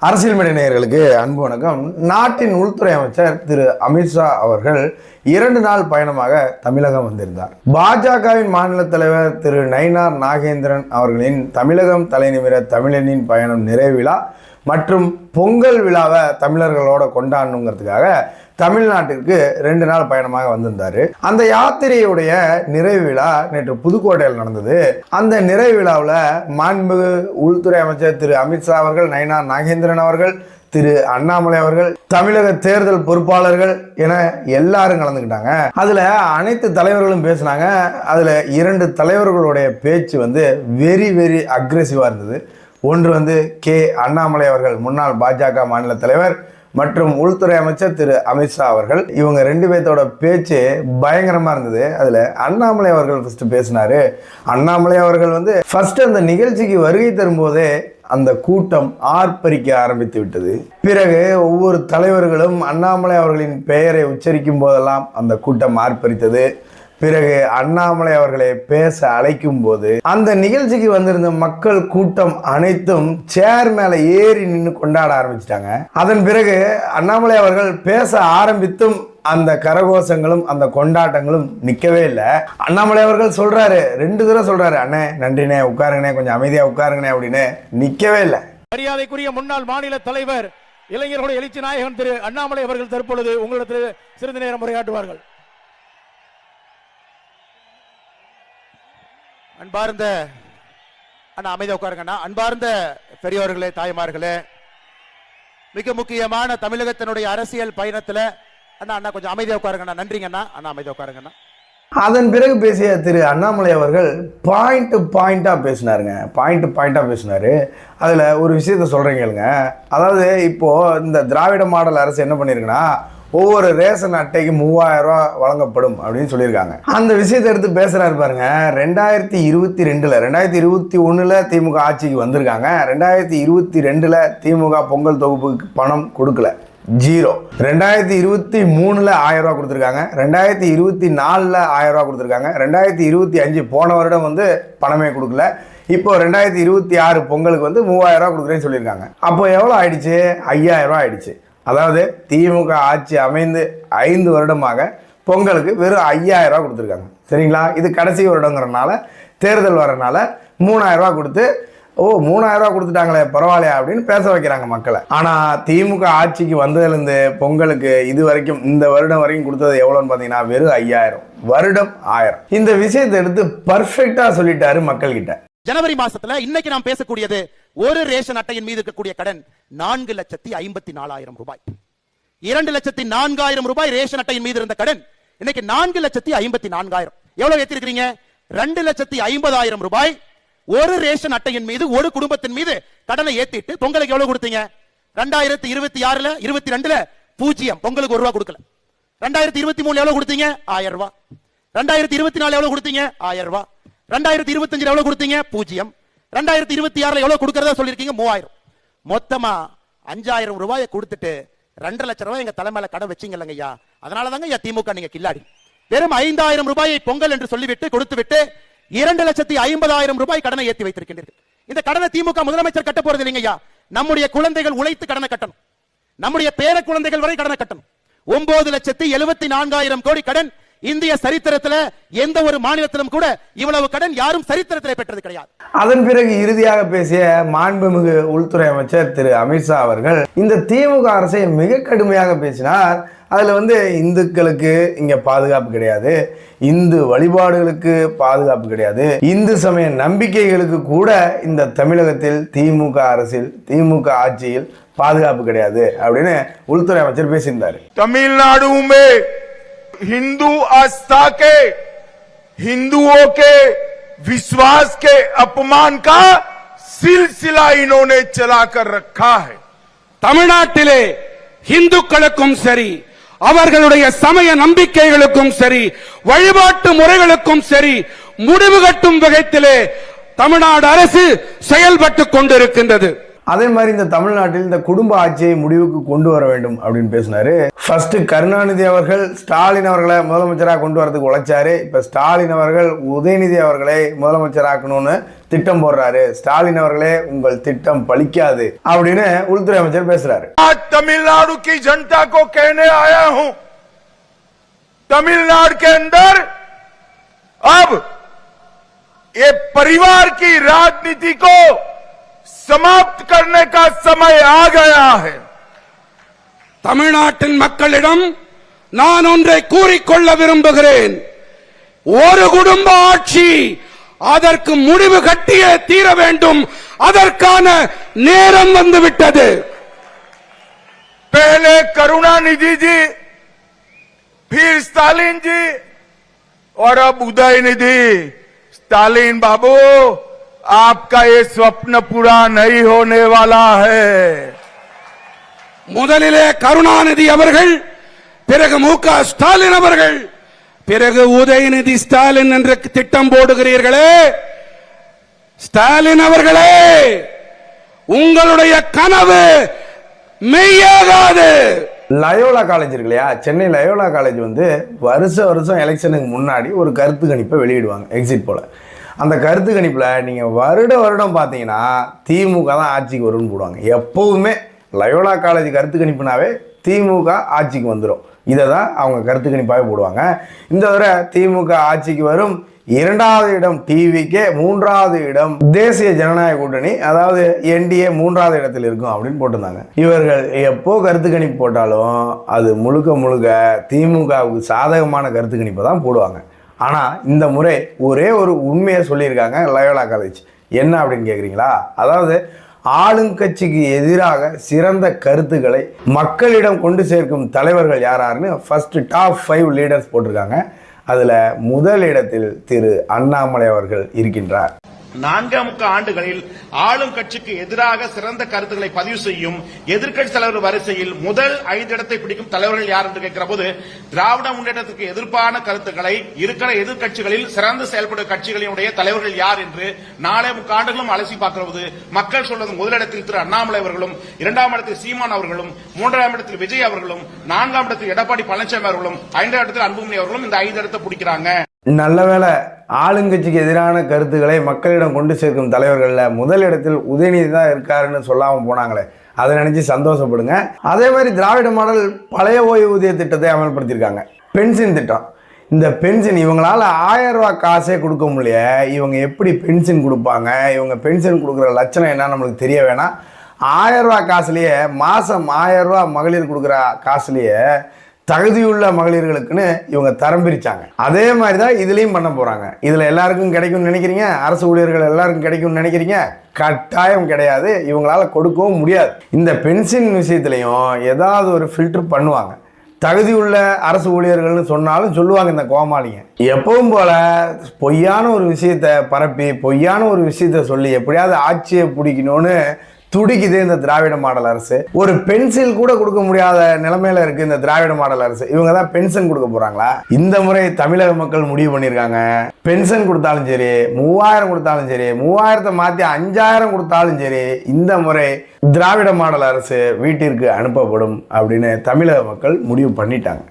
அரசியல் மேடை நேயர்களுக்கு அன்பு வணக்கம். நாட்டின் உள்துறை அமைச்சர் திரு அமித்ஷா அவர்கள் 2 நாள் பயணமாக தமிழகம் வந்திருந்தார். பாஜகவின் மாநில தலைவர் திரு நயினார் நாகேந்திரன் அவர்களின் தமிழகம் தலைநிமிர தமிழனின் பயணம் நிறைவு விழா மற்றும் பொங்கல் விழாவை தமிழர்களோட கொண்டாடணுங்கிறதுக்காக தமிழ்நாட்டிற்கு 2 நாள் பயணமாக வந்திருந்தாரு. அந்த யாத்திரையுடைய நிறைவு விழா நேற்று புதுக்கோட்டையில் நடந்தது. அந்த நிறைவு விழாவில் மாண்புமிகு உள்துறை அமைச்சர் திரு அமித்ஷா அவர்கள், நயினார் நாகேந்திரன் அவர்கள், திரு அண்ணாமலை அவர்கள், தமிழக தேர்தல் பொறுப்பாளர்கள் என எல்லாரும் கலந்துக்கிட்டாங்க. அதுல அனைத்து தலைவர்களும் பேசினாங்க. அதுல 2 தலைவர்களுடைய பேச்சு வெரி அக்ரெசிவா இருந்தது. ஒன்று கே அண்ணாமலை அவர்கள், முன்னாள் பாஜக மாநில தலைவர் மற்றும் உள்துறை அமைச்சர் திரு அமித்ஷா அவர்கள். இவங்க 2 பேர்த்தோட பேச்சு பயங்கரமா இருந்தது. அதுல அண்ணாமலை அவர்கள் ஃபர்ஸ்ட் பேசினாரு. அண்ணாமலை அவர்கள் ஃபர்ஸ்ட் அந்த நிகழ்ச்சிக்கு வருகை தரும்போதே அந்த கூட்டம் ஆர்ப்பரிக்க ஆரம்பித்து விட்டது. பிறகு ஒவ்வொரு தலைவர்களும் அண்ணாமலை அவர்களின் பெயரை உச்சரிக்கும் போதெல்லாம் அந்த கூட்டம் ஆர்ப்பரித்தது. பிறகு அண்ணாமலை அவர்களை பேச அழைக்கும் போது அந்த நிகழ்ச்சிக்கு வந்திருந்த மக்கள் கூட்டம் அனைத்தும் சேர் மேல ஏறி நின்று கொண்டாட ஆரம்பிச்சிட்டாங்க. அதன் பிறகு அண்ணாமலை அவர்கள் பேச ஆரம்பித்தும் அந்த கரகோஷங்களும் அந்த கொண்டாட்டங்களும் நிக்கவே இல்லை. அண்ணாமலை அவர்கள் சொல்றாரு, 2 தடவை சொல்றாரு, அண்ணே நன்றினே, உட்காருங்கண்ணே, கொஞ்சம் அமைதியா உட்காருங்கண்ணே அப்படின்னு. நிக்கவே இல்லை. மரியாதைக்குரிய முன்னாள் மாநில தலைவர் இளைஞர்களுடைய எழுச்சி நாயகன் திரு அண்ணாமலை அவர்கள் தற்பொழுது உங்களிடத்தில் சிறிது நேரம் உரையாற்றுவார்கள். அன்பார்ந்த அண்ணா, அமைதியா உட்காருங்கண்ணா. அன்பார்ந்த பெரியவர்களே, தாய்மார்களே, மிக முக்கியமான தமிழகத்தினுடைய அரசியல் பயணத்துல அண்ணா கொஞ்சம் அமைதியா உட்காருங்கண்ணா. நன்றிங்கண்ணா. அண்ணா அமைதியா உட்காருங்கண்ணா. அதன் பிறகு பேசிய திரு அண்ணாமலை அவர்கள் பாயிண்டா பேசினாரு. அதுல ஒரு விஷயத்த சொல்றீங்க. அதாவது இப்போ இந்த திராவிட மாடல் அரசு என்ன பண்ணிருக்குன்னா, ஒவ்வொரு ரேஷன் அட்டைக்கு 3000 ரூபாய் வழங்கப்படும் அப்படின்னு சொல்லியிருக்காங்க. அந்த விஷயத்தை எடுத்து பேசுறாரு பாருங்க. 2021 திமுக ஆட்சிக்கு வந்திருக்காங்க. 2022 திமுக பொங்கல் தொகுப்புக்கு பணம் கொடுக்கல, 0. 2023 1000 ரூபாய் கொடுத்துருக்காங்க. 2024 1000 ரூபாய் கொடுத்துருக்காங்க. 2025 போன வருடம் பணமே கொடுக்கல. இப்போ 2026 பொங்கலுக்கு 3000 ரூபாய் கொடுக்குறேன்னு சொல்லியிருக்காங்க. அப்போ எவ்வளோ ஆயிடுச்சு? 5000 ரூபாய் ஆயிடுச்சு. அதாவது திமுக ஆட்சி அமைந்து 5 வருடமாக பொங்கலுக்கு வெறும் 5000 ரூபாய் கொடுத்துருக்காங்க. சரிங்களா? இது கடைசி வருடங்கிறனால, தேர்தல் வரனால 3000 ரூபாய் கொடுத்து, 3000 ரூபாய் கொடுத்துட்டாங்களே பரவாயில்லையா அப்படின்னு பேச வைக்கிறாங்க மக்களை. ஆனால் திமுக ஆட்சிக்கு வந்ததுலேருந்து பொங்கலுக்கு இது வரைக்கும், இந்த வருடம் வரைக்கும் கொடுத்தது எவ்வளோன்னு பார்த்தீங்கன்னா வெறும் 5000, வருடம் 1000. இந்த விஷயத்தை எடுத்து பர்ஃபெக்டா சொல்லிட்டாரு மக்கள் கிட்ட. ஜனவரி மாசத்துல இன்னைக்கு நாம் பேசக்கூடியது ஒரு ரேஷன் அட்டையின் மீது இருக்கக்கூடிய கடன் 4,54,000 ரூபாய். 2,04,000 ரூபாய் ரேஷன் அட்டையின் மீது இருந்த கடன் இன்னைக்கு 4,54,000. எவ்வளவு ஏத்திருக்கீங்க? 2,50,000 ரூபாய் ஒரு ரேஷன் அட்டையின் மீது, ஒரு குடும்பத்தின் மீது கடனை ஏத்திட்டு பொங்கலுக்கு எவ்வளவு கொடுத்தீங்க? 2026 22 0 பொங்கலுக்கு 1 ரூபாய் கொடுக்கல. 2023 எவ்வளவு கொடுத்தீங்க? 1000 ரூபாய். 2024 எவ்வளவு கொடுத்தீங்க? 1000 ரூபாய். 2025 எவ்வளவு கொடுத்தீங்க? 0. 2026 எவ்வளவு கொடுக்கறதா சொல்லிருக்கீங்க? 3000. மொத்தமா 5000 ரூபாயை கொடுத்துட்டு 2 லட்சம் ரூபாய் எங்க தலைமையில கடன் வச்சீங்க ஐயா. அதனாலதாங்க ஐயா திமுக நீங்க கில்லாடி. வெறும் 5000 ரூபாயை பொங்கல் என்று சொல்லிவிட்டு கொடுத்துவிட்டு 2,50,000 ரூபாய் கடனை ஏற்றி வைத்திருக்கின்றீர்கள். இந்த கடனை திமுக முதலமைச்சர் கட்ட போறது இல்லைங்க ஐயா. நம்முடைய குழந்தைகள் உழைத்து கடனை கட்டணும். நம்முடைய பேர குழந்தைகள் வரை கடனை கட்டணும். 9,74,000 கோடி கடன். இந்திய சரித்திரத்தில் எந்த ஒரு மாநிலத்திலும் கூட இவ்வளவு கடன் யாரும் சரித்திரத்தில் பெற்றது கிடையாது. அதன் பிறகு இறுதியாக பேசிய மாண்புமிகு உள்துறை அமைச்சர் திரு அமித்ஷா அவர்கள் இந்த திமுக அரசை மிக கடுமையாக பேசினார். அதுல இந்துக்களுக்கு இங்க பாதுகாப்பு கிடையாது, இந்து வழிபாடுகளுக்கு பாதுகாப்பு கிடையாது, இந்து சமய நம்பிக்கைகளுக்கு கூட இந்த தமிழகத்தில் திமுக அரசில், திமுக ஆட்சியில் பாதுகாப்பு கிடையாது அப்படின்னு உள்துறை அமைச்சர் பேசியிருந்தார். தமிழ்நாடு हिंदू आस्था के, हिंदुओं के विश्वास के अपमान का सिलसिला इन्होंने चलाकर रखा है. தமிழ்நாட்டிலே இந்துக்களுக்கும் சரி, அவர்களுடைய சமய நம்பிக்கைகளுக்கும் சரி, வழிபாட்டு முறைகளுக்கும் சரி முடிவு கட்டும் வகையிலே தமிழ்நாடு அரசு செயல்பட்டுக் கொண்டிருக்கின்றது. அதே மாதிரி இந்த தமிழ்நாட்டில் இந்த குடும்ப ஆட்சியை முடிவுக்கு கொண்டு வர வேண்டும் அப்படின்னு பேசினாரு. ஃபர்ஸ்ட் கருணாநிதி அவர்கள் ஸ்டாலின் அவர்களை முதலமைச்சராக கொண்டு வரதுக்கு உழைச்சாரு. இப்ப ஸ்டாலின் அவர்கள் உதயநிதி அவர்களை முதலமைச்சராக்கணும்னு திட்டம் போடுறாரு. ஸ்டாலின் அவர்களே உங்கள் திட்டம் பலிக்காது அப்படின்னு உள்துறை அமைச்சர் பேசுறாரு. तमिलनाडु की जनता को कहने आया हूं, तमिलनाडु के अंदर अब ये परिवार की राजनीति को समाप्त करने का समय आ गया है. தமிழ்நாட்டின் மக்களிடம் நான் ஒன்றை கூறிக்கொள்ள விரும்புகிறேன். ஒரு குடும்ப ஆட்சி அதற்கு முடிவு கட்டியே தீர வேண்டும். அதற்கான நேரம் வந்துவிட்டது. पहले करुणानिधि जी, फिर स्टालिन जी और अब उदयनिधि. स्टालिन बाबू, आपका ये स्वप्न पूरा नहीं होने वाला है. முதலிலே கருணாநிதி அவர்கள், பிறகு மு.க. ஸ்டாலின் அவர்கள், பிறகு உதயநிதி ஸ்டாலின் என்ற திட்டம் போடுகிறீர்களே. ஸ்டாலின் அவர்களே, உங்களுடைய கனவு மெய்யாகாது. லயோலா காலேஜ் இருக்கு இல்லையா, சென்னை லயோலா காலேஜ் வந்து வருஷம் எலெக்ஷனுக்கு முன்னாடி ஒரு கருத்து கணிப்பை வெளியிடுவாங்க எக்ஸிட் போல. அந்த கருத்து கணிப்பில் நீங்கள் வருடம் பார்த்தீங்கன்னா திமுக தான் ஆட்சிக்கு வரும்னு போடுவாங்க. எப்போவுமே லயோலா காலேஜ் கருத்து கணிப்புனாவே திமுக ஆட்சிக்கு வந்துடும். இதை தான் அவங்க கருத்து கணிப்பாகவே போடுவாங்க. இந்த தடவை திமுக ஆட்சிக்கு வரும், 2வது இடம் டிவிக்கே, 3வது இடம் தேசிய ஜனநாயக கூட்டணி, அதாவது என்டிஏ 3வது இடத்தில் இருக்கும் அப்படின்னு போட்டிருந்தாங்க. இவர்கள் எப்போ கருத்து கணிப்பு போட்டாலும் அது முழுக்க திமுகவுக்கு சாதகமான கருத்து கணிப்பை தான் போடுவாங்க. ஆனால் இந்த முறை ஒரே ஒரு உண்மையை சொல்லியிருக்காங்க லயோலா காலேஜ். என்ன அப்படின்னு கேட்குறீங்களா? அதாவது ஆளுங்கட்சிக்கு எதிராக சிறந்த கருத்துக்களை மக்களிடம் கொண்டு சேர்க்கும் தலைவர்கள் யாராருன்னு ஃபர்ஸ்ட் டாப் 5 லீடர்ஸ் போட்டிருக்காங்க. அதுல முதல் இடத்தில் திரு அண்ணாமலை அவர்கள் இருக்கின்றார். 4 ஆண்டுகளில் ஆளும் கட்சிக்கு எதிராக சிறந்த கருத்துக்களை பதிவு செய்யும் எதிர்க்கட்சி தலைவர் வரிசையில் முதல் 5 இடத்தை பிடிக்கும் தலைவர்கள் யார் என்று கேட்கிற போது, திராவிட முன்னேற்றத்துக்கு எதிர்ப்பான கருத்துக்களை இருக்கிற எதிர்க்கட்சிகளில் சிறந்து செயல்படும் கட்சிகளினுடைய தலைவர்கள் யார் என்று 4 ஆண்டுகளும் அலசி பார்க்கிற போது மக்கள் சொல்வது முதலிடத்தில் திரு அண்ணாமலை அவர்களும், 2ஆம் இடத்தில் சீமான் அவர்களும், 3ஆம் இடத்தில் விஜய் அவர்களும், 4ஆம் இடத்தில் எடப்பாடி பழனிசாமி அவர்களும், 5ஆம் இடத்தில் அன்புமணி அவர்களும் இந்த 5 இடத்தை பிடிக்கிறாங்க. நல்லவேளை ஆளுங்கட்சிக்கு எதிரான கருத்துக்களை மக்களிடம் கொண்டு சேர்க்கும் தலைவர்களில் முதல் இடத்தில் உதயநிதி தான் இருக்காருன்னு சொல்லாமல் போனாங்களே, அதை நினைச்சு சந்தோஷப்படுங்க. அதே மாதிரி திராவிட மாடல் பழைய ஓய்வூதிய திட்டத்தை அமல்படுத்தியிருக்காங்க. பென்ஷன் திட்டம். இந்த பென்ஷன் இவங்களால 1000 ரூபாய் காசே கொடுக்க முடியல. இவங்க எப்படி பென்ஷன் கொடுப்பாங்க? இவங்க பென்ஷன் கொடுக்குற லட்சணம் என்ன நம்மளுக்கு தெரிய வேணாம். 1000 ரூபாய் காசுலேயே மாதம் 1000 ரூபாய் மகளிர் கொடுக்குற காசுலேயே தகுதியுள்ள மகளிர்களுக்குன்னு இவங்க தரம் பிரிச்சாங்க. அதே மாதிரி தான் இதுலேயும் பண்ண போகிறாங்க. இதில் எல்லாருக்கும் கிடைக்கும்னு நினைக்கிறீங்க? அரசு ஊழியர்கள் எல்லாருக்கும் கிடைக்கும்னு நினைக்கிறீங்க? கட்டாயம் கிடையாது. இவங்களால கொடுக்கவும் முடியாது. இந்த பென்ஷன் விஷயத்துலையும் ஏதாவது ஒரு ஃபில்டர் பண்ணுவாங்க. தகுதியுள்ள அரசு ஊழியர்கள்னு சொன்னாலும் சொல்லுவாங்க இந்த கோமாளிங்க. எப்பவும் போல பொய்யான ஒரு விஷயத்தை பரப்பி, பொய்யான ஒரு விஷயத்த சொல்லி எப்படியாவது ஆட்சியை பிடிக்கணும்னு துடிக்குது இந்த திராவிட மாடல் அரசு. ஒரு பென்சில் கூட கொடுக்க முடியாத நிலைமையில இருக்கு இந்த திராவிட மாடல் அரசு. இவங்க தான் பென்ஷன் கொடுக்க போறாங்களா? இந்த முறை தமிழக மக்கள் முடிவு பண்ணியிருக்காங்க. பென்ஷன் கொடுத்தாலும் சரி, 3000 கொடுத்தாலும் சரி, 3000 மாத்தி 5000 கொடுத்தாலும் சரி, இந்த முறை திராவிட மாடல் அரசு வீட்டிற்கு அனுப்பப்படும் அப்படின்னு தமிழக மக்கள் முடிவு பண்ணிட்டாங்க.